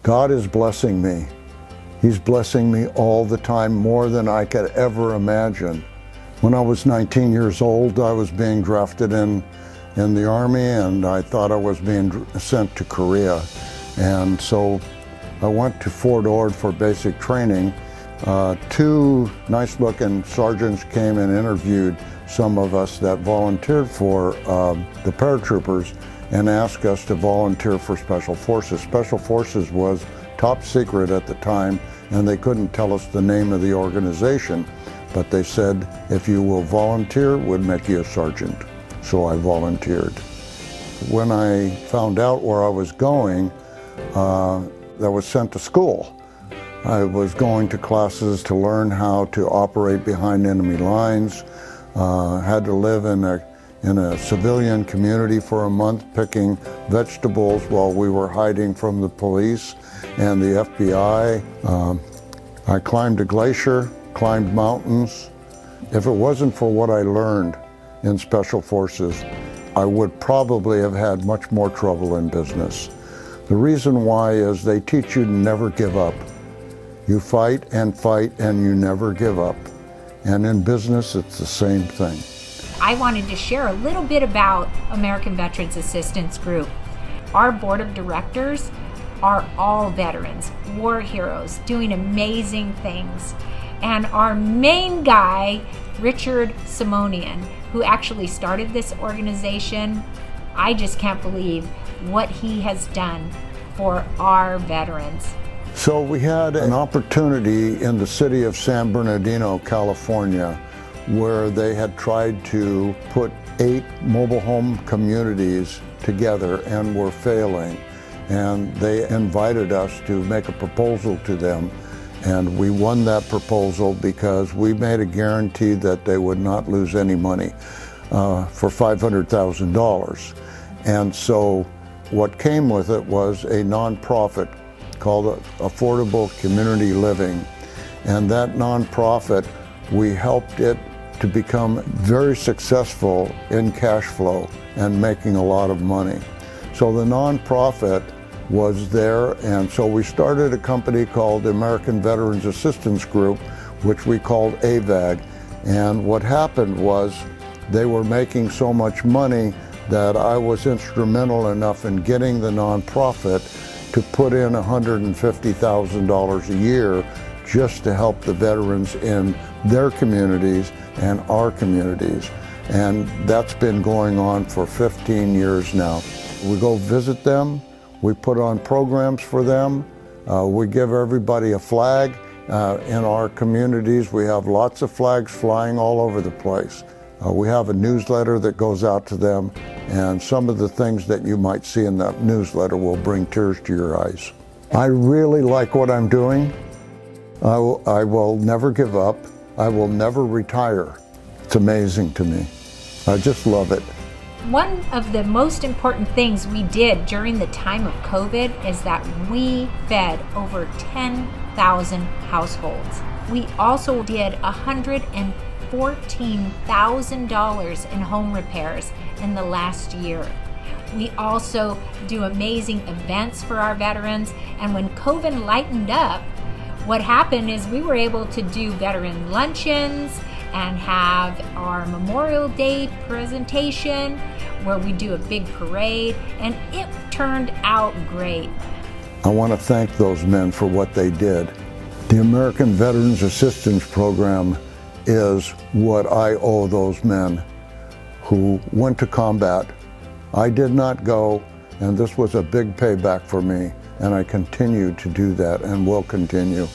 God is blessing me. He's blessing me all the time, more than I could ever imagine. When I was 19 years old, I was being drafted in the Army, and I thought I was being sent to Korea. And so I went to Fort Ord for basic training. Two nice-looking sergeants came and interviewed some of us that volunteered for the paratroopers and asked us to volunteer for Special Forces. Special Forces was top secret at the time, and they couldn't tell us the name of the organization, but they said, if you will volunteer, we'd make you a sergeant. So I volunteered. When I found out where I was going, I was sent to school. I was going to classes to learn how to operate behind enemy lines. Had to live in a civilian community for a month, picking vegetables while we were hiding from the police and the FBI. I climbed a glacier, climbed mountains. If it wasn't for what I learned in Special Forces, I would probably have had much more trouble in business. The reason why is they teach you to never give up. You fight and you never give up. And in business, it's the same thing. I wanted to share a little bit about American Veterans Assistance Group. Our board of directors are all veterans, war heroes, doing amazing things. And our main guy, Richard Simonian, who actually started this organization, I just can't believe what he has done for our veterans. So we had an opportunity in the city of San Bernardino, California, where they had tried to put 8 mobile home communities together and were failing. And they invited us to make a proposal to them. And we won that proposal because we made a guarantee that they would not lose any money for $500,000. And so what came with it was a nonprofit called Affordable Community Living. And that nonprofit, we helped it to become very successful in cash flow and making a lot of money. So the nonprofit was there, and so we started a company called the American Veterans Assistance Group, which we called AVAG. And what happened was they were making so much money that I was instrumental enough in getting the nonprofit to put in $150,000 a year just to help the veterans in their communities and our communities. And that's been going on for 15 years now. We go visit them, we put on programs for them, we give everybody a flag. In our communities, we have lots of flags flying all over the place. We have a newsletter that goes out to them, and some of the things that you might see in that newsletter will bring tears to your eyes. I really like what I'm doing. I will never give up. I will never retire. It's amazing to me. I just love it. One of the most important things we did during the time of COVID is that we fed over 10,000 households. We also did $114,000 in home repairs in the last year. We also do amazing events for our veterans, and when COVID lightened up, what happened is we were able to do veteran luncheons and have our Memorial Day presentation where we do a big parade, and it turned out great. I want to thank those men for what they did. The American Veterans Assistance Program is what I owe those men who went to combat. I did not go, and this was a big payback for me, and I continue to do that and will continue.